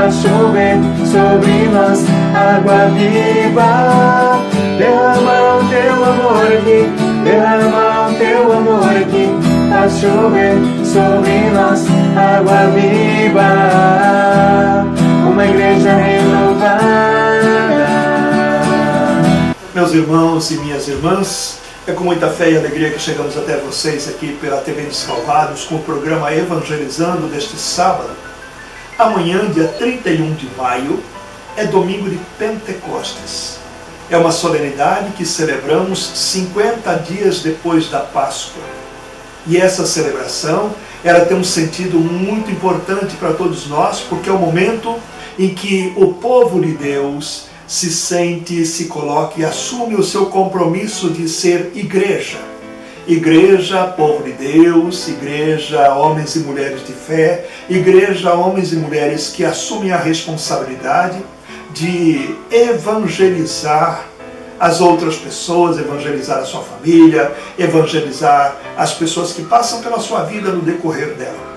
faz chover sobre nós água viva. Derrama o teu amor aqui, derrama o teu amor aqui, faz chover sobre nós água viva. Uma igreja renovada. Meus irmãos e minhas irmãs, é com muita fé e alegria que chegamos até vocês aqui pela TV dos Calvários com o programa Evangelizando deste sábado. Amanhã, dia 31 de maio, é domingo de Pentecostes. É uma solenidade que celebramos 50 dias depois da Páscoa. E essa celebração, ela tem um sentido muito importante para todos nós, porque é o momento em que o povo de Deus se sente, se coloca e assume o seu compromisso de ser igreja. Igreja, povo de Deus, igreja, homens e mulheres de fé, igreja, homens e mulheres que assumem a responsabilidade de evangelizar as outras pessoas, evangelizar a sua família, evangelizar as pessoas que passam pela sua vida no decorrer dela.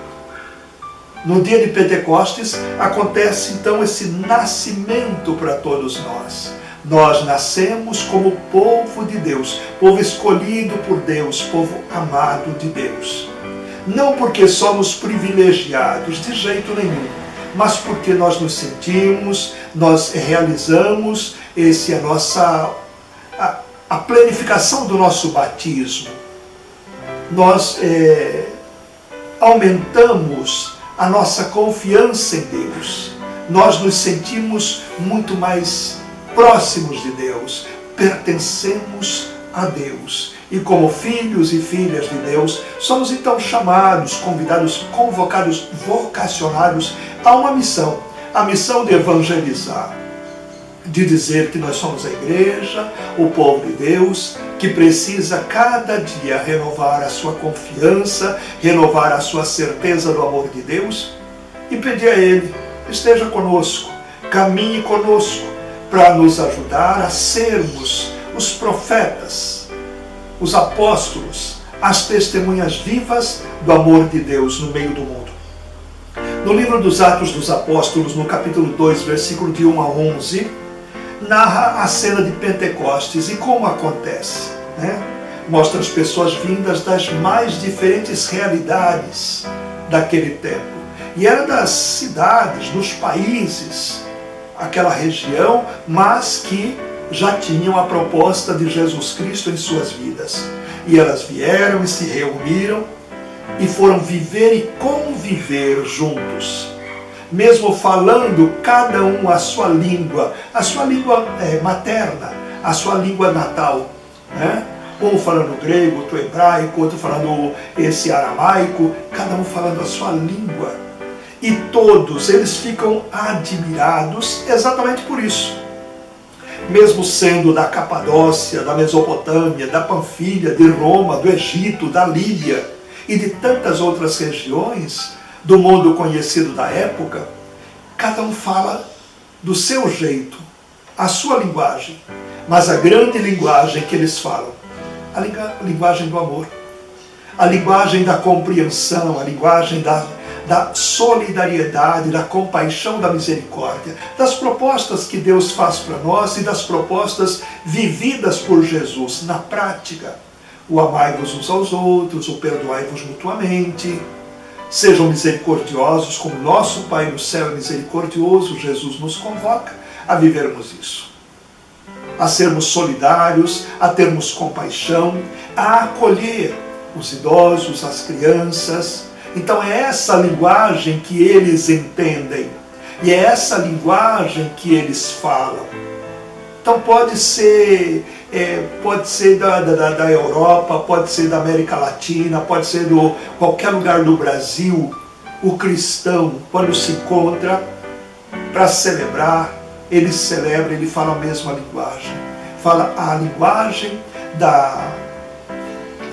No dia de Pentecostes acontece então esse nascimento para todos nós. Nós nascemos como povo de Deus, povo escolhido por Deus, povo amado de Deus. Não porque somos privilegiados, de jeito nenhum, mas porque nós nos sentimos, nós realizamos a planificação do nosso batismo. Nós aumentamos a nossa confiança em Deus. Nós nos sentimos muito mais próximos de Deus, pertencemos a Deus. E como filhos e filhas de Deus, somos então chamados, convidados, convocados, vocacionados a uma missão. A missão de evangelizar, de dizer que nós somos a igreja, o povo de Deus, que precisa cada dia renovar a sua confiança, renovar a sua certeza do amor de Deus e pedir a Ele, esteja conosco, caminhe conosco, para nos ajudar a sermos os profetas, os apóstolos, as testemunhas vivas do amor de Deus no meio do mundo. No livro dos Atos dos Apóstolos, no capítulo 2, versículo de 1 a 11, narra a cena de Pentecostes e como acontece, né? Mostra as pessoas vindas das mais diferentes realidades daquele tempo. E era das cidades, dos países, aquela região, mas que já tinham a proposta de Jesus Cristo em suas vidas. E elas vieram e se reuniram e foram viver e conviver juntos. Mesmo falando cada um a sua língua materna, a sua língua natal, né? Um falando grego, outro hebraico, outro falando esse aramaico, cada um falando a sua língua. E todos eles ficam admirados exatamente por isso. Mesmo sendo da Capadócia, da Mesopotâmia, da Panfilha, de Roma, do Egito, da Líbia e de tantas outras regiões do mundo conhecido da época, cada um fala do seu jeito, a sua linguagem, mas a grande linguagem que eles falam, a linguagem do amor, a linguagem da compreensão, a linguagem da solidariedade, da compaixão, da misericórdia, das propostas que Deus faz para nós e das propostas vividas por Jesus na prática. O amai-vos uns aos outros, o perdoai-vos mutuamente. Sejam misericordiosos como nosso Pai no céu é misericordioso. Jesus nos convoca a vivermos isso. A sermos solidários, a termos compaixão, a acolher os idosos, as crianças. Então é essa linguagem que eles entendem. E é essa linguagem que eles falam. Então pode ser da Europa, pode ser da América Latina, pode ser de qualquer lugar do Brasil. O cristão, quando se encontra para celebrar, ele celebra, ele fala a mesma linguagem. Fala a linguagem da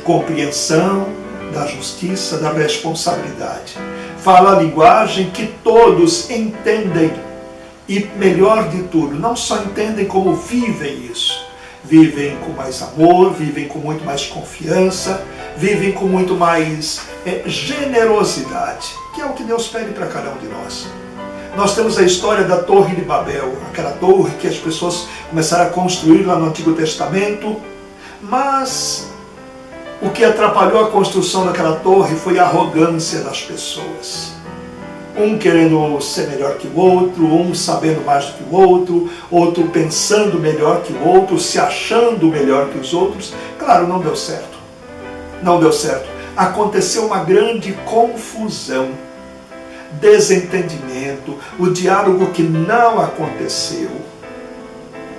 compreensão, da justiça, da responsabilidade. Fala a linguagem que todos entendem. E melhor de tudo, não só entendem como vivem isso. Vivem com mais amor, vivem com muito mais confiança, vivem com muito mais generosidade, que é o que Deus pede para cada um de nós. Nós temos a história da Torre de Babel, aquela torre que as pessoas começaram a construir lá no Antigo Testamento, mas o que atrapalhou a construção daquela torre foi a arrogância das pessoas. Um querendo ser melhor que o outro, um sabendo mais do que o outro pensando melhor que o outro, se achando melhor que os outros. Claro, não deu certo. Não deu certo. Aconteceu uma grande confusão, desentendimento, o diálogo que não aconteceu,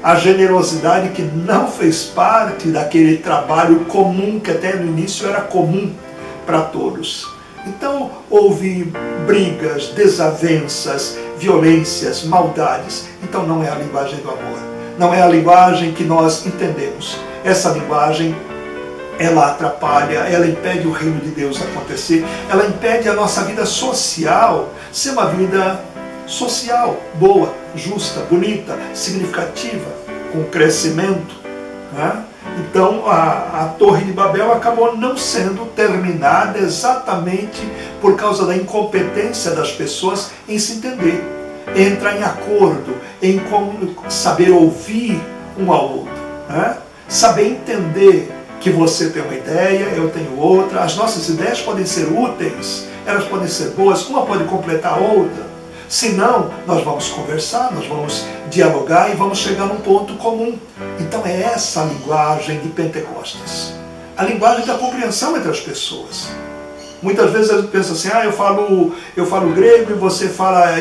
a generosidade que não fez parte daquele trabalho comum, que até no início era comum para todos. Então houve brigas, desavenças, violências, maldades. Então não é a linguagem do amor, não é a linguagem que nós entendemos. Essa linguagem, ela atrapalha, ela impede o reino de Deus acontecer, ela impede a nossa vida social ser uma vida social, boa, justa, bonita, significativa, com crescimento, né? Então a Torre de Babel acabou não sendo terminada exatamente por causa da incompetência das pessoas em se entender, em entrar em acordo, em saber ouvir um ao outro, né? Saber entender que você tem uma ideia, eu tenho outra, as nossas ideias podem ser úteis, elas podem ser boas, uma pode completar a outra. Se não, nós vamos conversar, nós vamos dialogar e vamos chegar num ponto comum. Então é essa a linguagem de Pentecostes, a linguagem da compreensão entre as pessoas. Muitas vezes a gente pensa assim, eu falo grego e você fala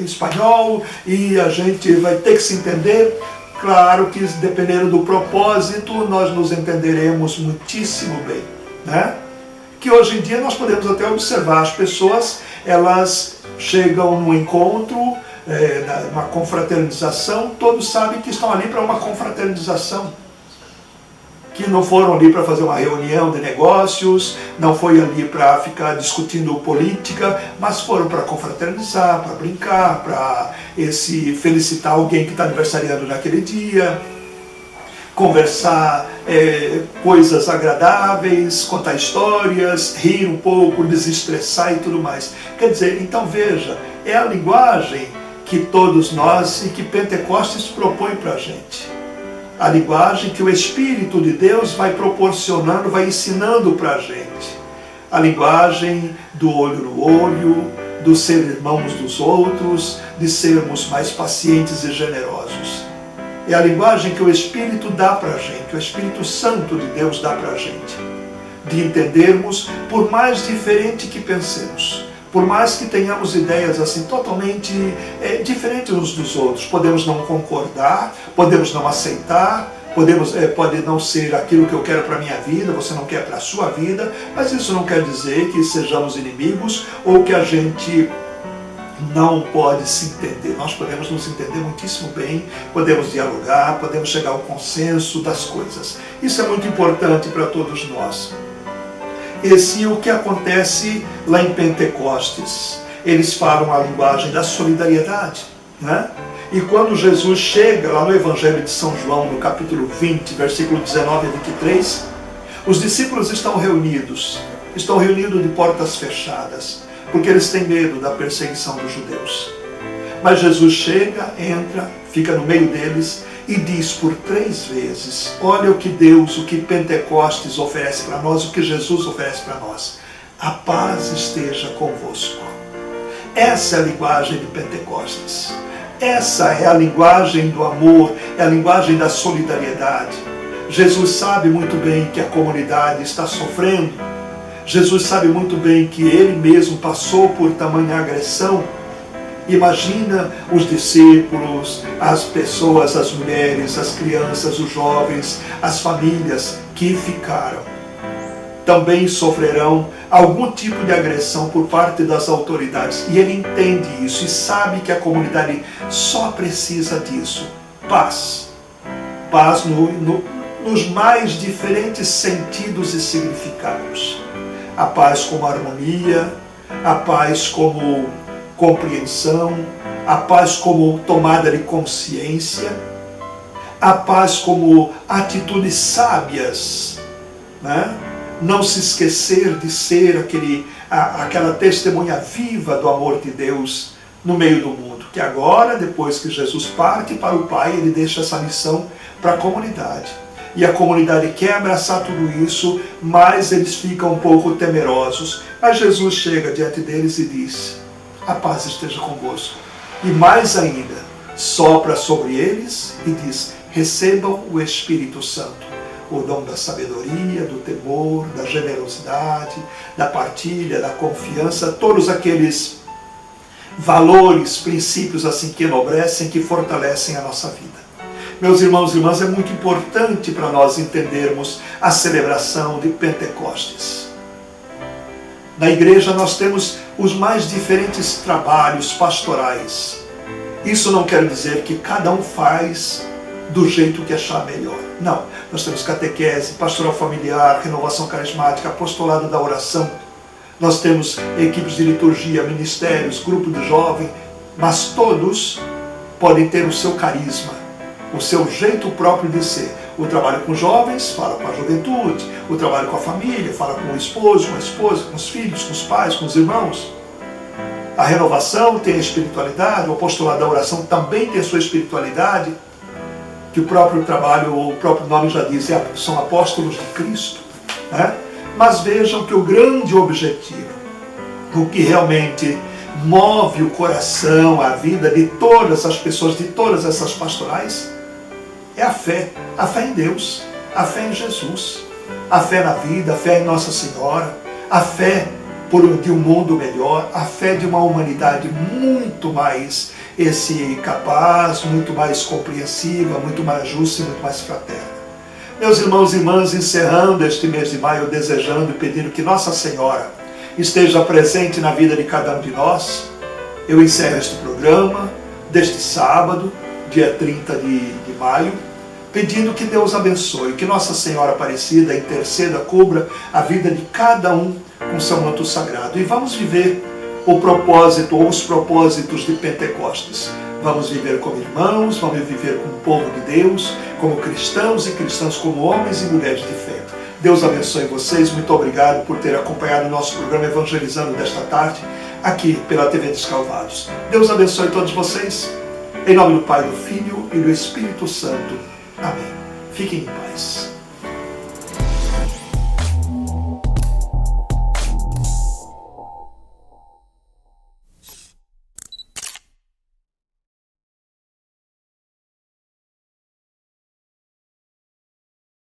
espanhol e a gente vai ter que se entender. Claro que, dependendo do propósito, nós nos entenderemos muitíssimo bem, né? Que hoje em dia nós podemos até observar, as pessoas, elas chegam no encontro, uma confraternização, todos sabem que estão ali para uma confraternização, que não foram ali para fazer uma reunião de negócios, não foi ali para ficar discutindo política, mas foram para confraternizar, para brincar, para felicitar alguém que está aniversariando naquele dia, conversar coisas agradáveis, contar histórias, rir um pouco, desestressar e tudo mais. Quer dizer, então veja, é a linguagem que todos nós e que Pentecostes propõe para a gente. A linguagem que o Espírito de Deus vai proporcionando, vai ensinando para a gente. A linguagem do olho no olho, do ser irmãos dos outros, de sermos mais pacientes e generosos. É a linguagem que o Espírito dá para a gente, o Espírito Santo de Deus dá para a gente. De entendermos, por mais diferente que pensemos, por mais que tenhamos ideias assim totalmente diferentes uns dos outros, podemos não concordar, podemos não aceitar, pode não ser aquilo que eu quero para a minha vida, você não quer para a sua vida, mas isso não quer dizer que sejamos inimigos ou que a gente não pode se entender. Nós podemos nos entender muitíssimo bem, podemos dialogar, podemos chegar ao consenso das coisas. Isso é muito importante para todos nós. Esse é o que acontece lá em Pentecostes. Eles falam a linguagem da solidariedade, né? E quando Jesus chega lá no Evangelho de São João, no capítulo 20, versículo 19 a 23, os discípulos estão reunidos de portas fechadas, porque eles têm medo da perseguição dos judeus. Mas Jesus chega, entra, fica no meio deles e diz por 3 vezes, olha o que Deus, o que Pentecostes oferece para nós, o que Jesus oferece para nós. A paz esteja convosco. Essa é a linguagem de Pentecostes. Essa é a linguagem do amor, é a linguagem da solidariedade. Jesus sabe muito bem que a comunidade está sofrendo. Jesus sabe muito bem que ele mesmo passou por tamanha agressão. Imagina os discípulos, as pessoas, as mulheres, as crianças, os jovens, as famílias que ficaram. Também sofrerão algum tipo de agressão por parte das autoridades. E ele entende isso e sabe que a comunidade só precisa disso. Paz. Paz nos mais diferentes sentidos e significados. A paz como harmonia, a paz como compreensão, a paz como tomada de consciência, a paz como atitudes sábias, né? Não se esquecer de ser aquela testemunha viva do amor de Deus no meio do mundo, que agora, depois que Jesus parte para o Pai, ele deixa essa missão para a comunidade. E a comunidade quer abraçar tudo isso, mas eles ficam um pouco temerosos. Mas Jesus chega diante deles e diz: a paz esteja convosco. E mais ainda, sopra sobre eles e diz: recebam o Espírito Santo, o dom da sabedoria, do temor, da generosidade, da partilha, da confiança, todos aqueles valores, princípios assim que enobrecem, que fortalecem a nossa vida. Meus irmãos e irmãs, é muito importante para nós entendermos a celebração de Pentecostes. Na igreja nós temos os mais diferentes trabalhos pastorais. Isso não quer dizer que cada um faz do jeito que achar melhor. Não, nós temos catequese, pastoral familiar, renovação carismática, apostolado da oração. Nós temos equipes de liturgia, ministérios, grupo de jovem, mas todos podem ter o seu carisma, o seu jeito próprio de ser. O trabalho com jovens fala com a juventude, o trabalho com a família fala com o esposo, com a esposa, com os filhos, com os pais, com os irmãos. A renovação tem a espiritualidade, o apostolado da oração também tem a sua espiritualidade, que o próprio trabalho, o próprio nome já diz, são apóstolos de Cristo, né? Mas vejam que o grande objetivo, o que realmente move o coração, a vida de todas as pessoas, de todas essas pastorais, é a fé em Deus, a fé em Jesus, a fé na vida, a fé em Nossa Senhora, a fé de um mundo melhor, a fé de uma humanidade muito mais capaz, muito mais compreensiva, muito mais justa e muito mais fraterna. Meus irmãos e irmãs, encerrando este mês de maio, desejando e pedindo que Nossa Senhora esteja presente na vida de cada um de nós, eu encerro este programa deste sábado, dia 30 de maio, pedindo que Deus abençoe, que Nossa Senhora Aparecida interceda, cubra a vida de cada um com seu manto sagrado. E vamos viver o propósito ou os propósitos de Pentecostes. Vamos viver como irmãos, vamos viver como povo de Deus, como cristãos e cristãs, como homens e mulheres de fé. Deus abençoe vocês, muito obrigado por ter acompanhado o nosso programa Evangelizando desta tarde, aqui pela TV Descalvados. Deus abençoe todos vocês, em nome do Pai, do Filho e do Espírito Santo. Amém. Fiquem em paz.